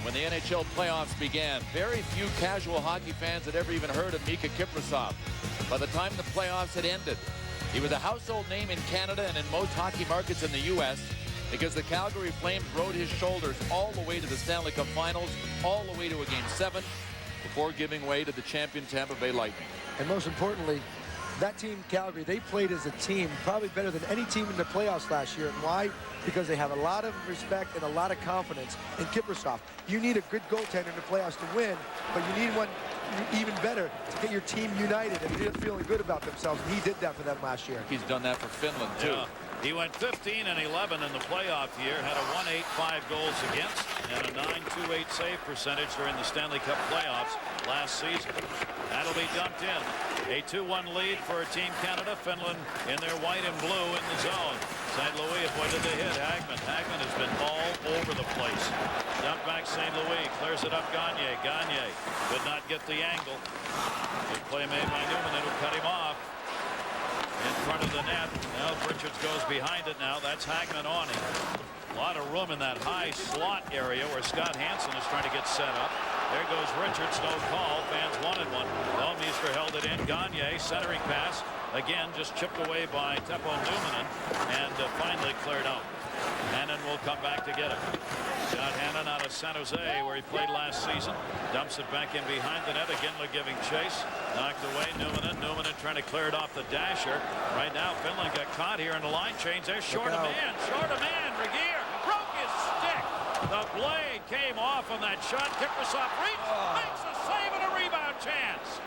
when the NHL playoffs began. Very few casual hockey fans had ever even heard of Mika Kiprasov. By the time the playoffs had ended, he was a household name in Canada and in most hockey markets in the U.S. because the Calgary Flames rode his shoulders all the way to the Stanley Cup Finals, all the way to a Game 7, before giving way to the champion Tampa Bay Lightning. And most importantly, that team, Calgary, they played as a team probably better than any team in the playoffs last year. And why? Because they have a lot of respect and a lot of confidence in Kiprasov. You need a good goaltender in the playoffs to win, but you need one even better to get your team united and feeling good about themselves. And he did that for them last year. He's done that for Finland, too. Yeah. He went 15 and 11 in the playoff year, had a 1.85 goals against and a 9.28 save percentage during the Stanley Cup playoffs last season. That'll be dumped in. A 2-1 lead for Team Canada. Finland in their white and blue in the zone. St. Louis avoided the hit. Hagman. Hagman has been all over the place. Dump back St. Louis. Clears it up Gagne. Gagne could not get the angle. Good play made by Newman, who cut him off in front of the net. Now Richards goes behind it now. That's Hagman on him. A lot of room in that high slot area where Scott Hansen is trying to get set up. There goes Richards, no call. Fans wanted one. Ballmeister held it in. Gagne, centering pass. Again, just chipped away by Teppo Numminen and finally cleared out. Hannon will come back to get it. Scott Hannon out of San Jose, where he played last season. Dumps it back in behind the net. Ginla giving chase. Knocked away. Numminen. Numminen trying to clear it off the dasher. Right now, Finland got caught here in the line change. They're short a man. Short a man. Regier broke his stick. The blade came off on that shot. Kiprasov reached, makes a save and a rebound chance.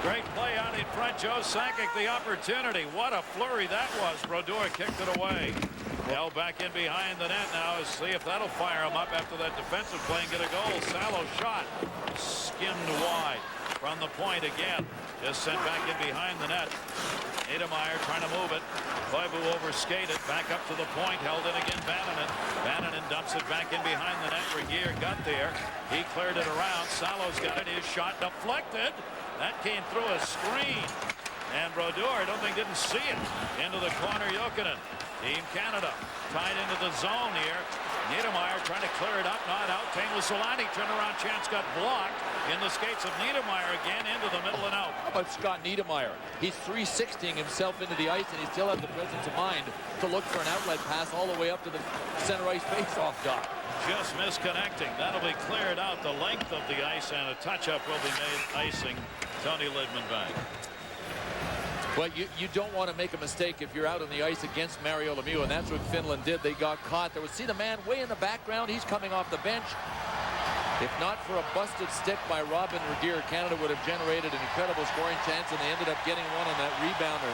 Great play out in front. Joe Sakic the opportunity. What a flurry that was. Brodeur kicked it away. Held back in behind the net now. See if that'll fire him up after that defensive play and get a goal. Salo shot. Skimmed wide from the point again. Just sent back in behind the net. Niedermeyer trying to move it. Koivu overskated. Back up to the point. Held in again. Bannon. Bannon dumps it back in behind the net. Regier got there. He cleared it around. Salo's got it. His shot deflected. That came through a screen. And Brodeur, I don't think, didn't see it. Into the corner, Jokinen. Team Canada tied into the zone here. Niedermeyer trying to clear it up, not out. Taylor Solani turnaround chance got blocked in the skates of Niedermeyer again into the middle and out. How about Scott Niedermeyer? He's 360ing himself into the ice, and he still has the presence of mind to look for an outlet pass all the way up to the center ice face-off dot. Just misconnecting. That'll be cleared out the length of the ice, and a touch-up will be made, icing Tony Lidman back. But you don't want to make a mistake if you're out on the ice against Mario Lemieux, and that's what Finland did. They got caught. There was, see the man way in the background. He's coming off the bench. If not for a busted stick by Robin Regier, Canada would have generated an incredible scoring chance, and they ended up getting one on that rebound, or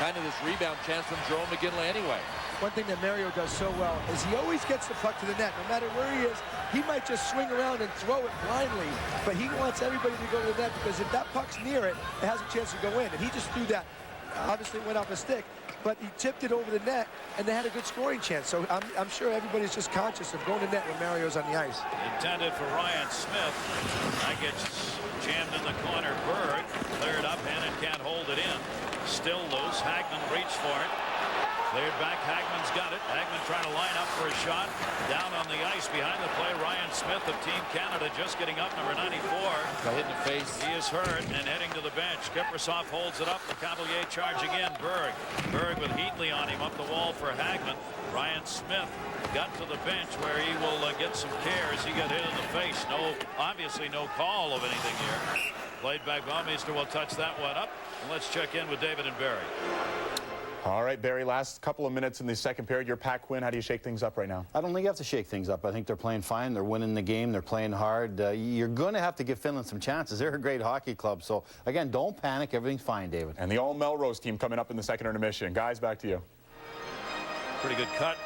kind of this rebound chance from Jerome McGinley anyway. One thing that Mario does so well is he always gets the puck to the net. No matter where he is, he might just swing around and throw it blindly, but he wants everybody to go to the net, because if that puck's near it, it has a chance to go in. And he just threw that. Obviously it went off a stick, but he tipped it over the net, and they had a good scoring chance. So I'm sure everybody's just conscious of going to net when Mario's on the ice. Intended for Ryan Smith. That gets jammed in the corner. Berg cleared up. Hannon can't hold it in. Still loose. Hagman reached for it. Cleared back. Hagman's got it. Hagman trying to line up for a shot. Down on the ice behind the play. Ryan Smith of Team Canada just getting up, number 94. Got hit in the face. He is hurt and heading to the bench. Kiprasov holds it up. The Cavalier charge again. Berg. Berg with Heatley on him up the wall for Hagman. Ryan Smith got to the bench where he will get some care as he got hit in the face. Obviously no call of anything here. Played back. Ballmeister will touch that one up. And let's check in with David and Barry. All right, Barry, last couple of minutes in the second period. Your Pac win. How do you shake things up right now? I don't think you have to shake things up. I think they're playing fine. They're winning the game. They're playing hard. You're going to have to give Finland some chances. They're a great hockey club. So, again, don't panic. Everything's fine, David. And the all-Melrose team coming up in the second intermission. Guys, back to you. Pretty good cut.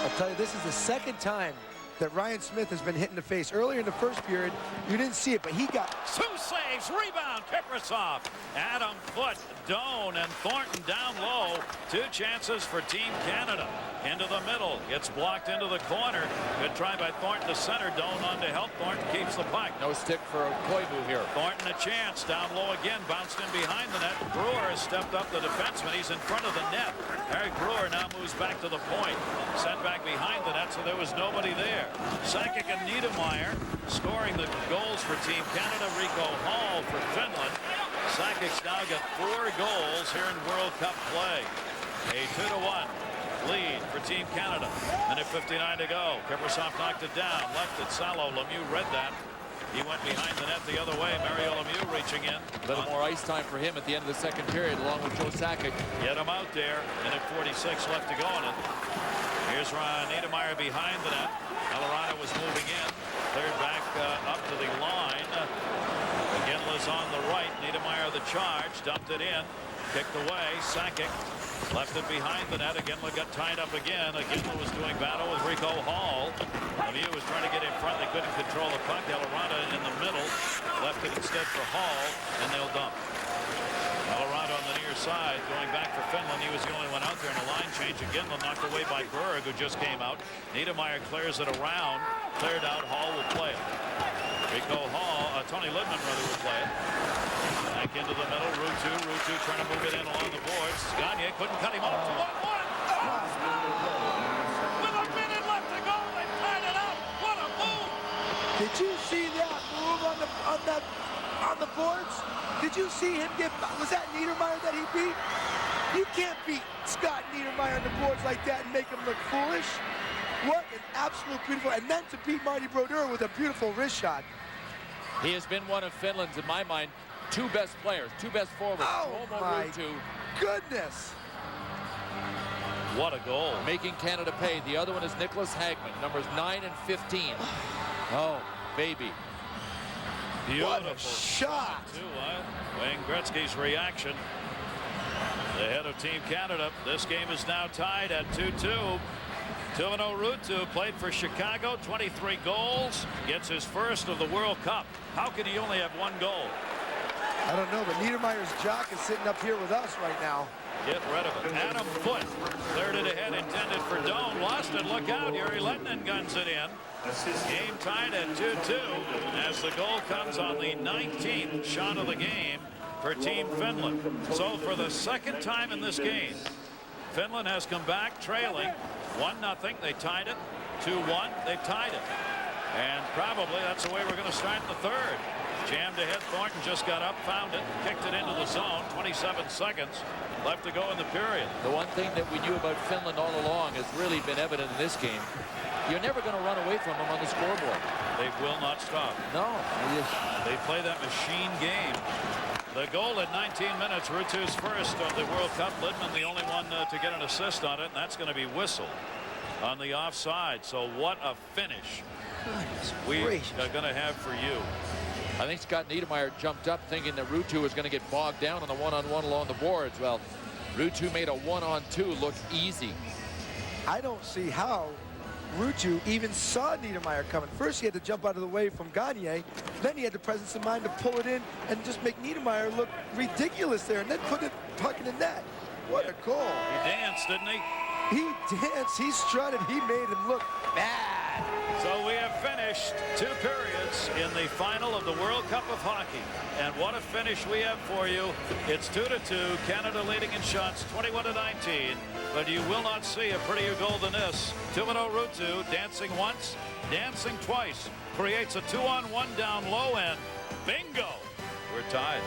I'll tell you, this is the second time that Ryan Smith has been hit in the face. Earlier in the first period, you didn't see it, but he got... 2 saves, rebound, Kiprasov. Adam Foote, Doan, and Thornton down low. 2 chances for Team Canada. Into the middle, gets blocked into the corner. Good try by Thornton to center. Doan on to help. Thornton keeps the puck. No stick for Koivu here. Thornton a chance, down low again, bounced in behind the net. Brewer has stepped up, the defenseman. He's in front of the net. Eric Brewer now moves back to the point. Sent back behind the net, so there was nobody there. there. Sakic and Niedermeyer scoring the goals for Team Canada. Rico Hall for Finland. Sakic's now got 4 goals here in World Cup play. A 2-1 lead for Team Canada. Minute 59 to go. Kiprusoff knocked it down. Left it. Salo. Lemieux read that. He went behind the net the other way. Mario Lemieux reaching in. A little more ice time for him at the end of the second period, along with Joe Sakic. Get him out there. Minute 46 left to go in it. Here's Ron Niedermeyer behind the net. Colorado was moving in. Cleared back up to the line. Ginla's on the right. Niedermeyer the charge. Dumped it in. Kicked away. Sakic left it behind the net. Ginla got tied up again. Ginla was doing battle with Rico Hall. Lemieux was trying to get in front. They couldn't control the puck. Colorado in the middle. Left it instead for Hall, and they'll dump. Colorado on the near side, going back for Finland. He was the only one out there in a line change. Ginla knocked away by Berg, who just came out. Niedermeyer clears it around. Cleared out. Hall will play it. Rico Hall, Tony Lidman rather will play it. Back into the middle. Ruutu trying to move it in along the boards. Gagne couldn't cut him off. 1-1. With a minute left to go, they tied it up. What a move! Did you see that move on the boards? Did you see him get? Was that Niedermeyer that he beat? You can't beat Scott Niedermeyer on the boards like that and make him look foolish. What an absolute beautiful, and then to beat Marty Brodeur with a beautiful wrist shot. He has been one of Finland's, in my mind, 2 best players, 2 best forwards. Oh my goodness. What a goal. Making Canada pay. The other one is Nicholas Hagman, numbers 9 and 15. Oh, baby. Beautiful What a shot. Wayne Gretzky's reaction. The head of Team Canada. This game is now tied at 2-2. Tuvino Ruutu played for Chicago, 23 goals, gets his first of the World Cup. How could he only have 1 goal? I don't know, but Niedermeyer's jock is sitting up here with us right now. Get rid of it. Adam Foote cleared it ahead, intended for Doan. Lost it. Look out. Yuri Lehtinen guns it in. Game tied at 2-2 as the goal comes on the 19th shot of the game for Team Finland. So for the second time in this game, Finland has come back trailing 1-0. They tied it. 2-1. They tied it. And probably that's the way we're going to start in the third. Jammed ahead. Thornton just got up, found it, kicked it into the zone. 27 seconds left to go in the period. The one thing that we knew about Finland all along has really been evident in this game. You're never going to run away from them on the scoreboard. They will not stop. No. They play that machine game. The goal at 19 minutes, Ruutu's first of the World Cup. Lidman the only one to get an assist on it, and that's going to be whistled on the offside. So what a finish we are going to have for you. I think Scott Niedermeyer jumped up thinking that Ruutu was going to get bogged down on the one-on-one along the boards. Well, Ruutu made a 1-on-2 look easy. I don't see how Ruutu even saw Niedermeyer coming. First, he had to jump out of the way from Gagne. Then he had the presence of mind to pull it in and just make Niedermeyer look ridiculous there, and then put the puck in the net. What a goal. He danced, didn't he? He danced, he strutted, he made him look bad. So we have finished 2 periods in the final of the World Cup of Hockey. And what a finish we have for you. It's 2-2. Canada leading in shots 21-19. But you will not see a prettier goal than this. Tuvino Ruutu dancing once, dancing twice. Creates a 2-on-1 down low, and bingo, we're tied.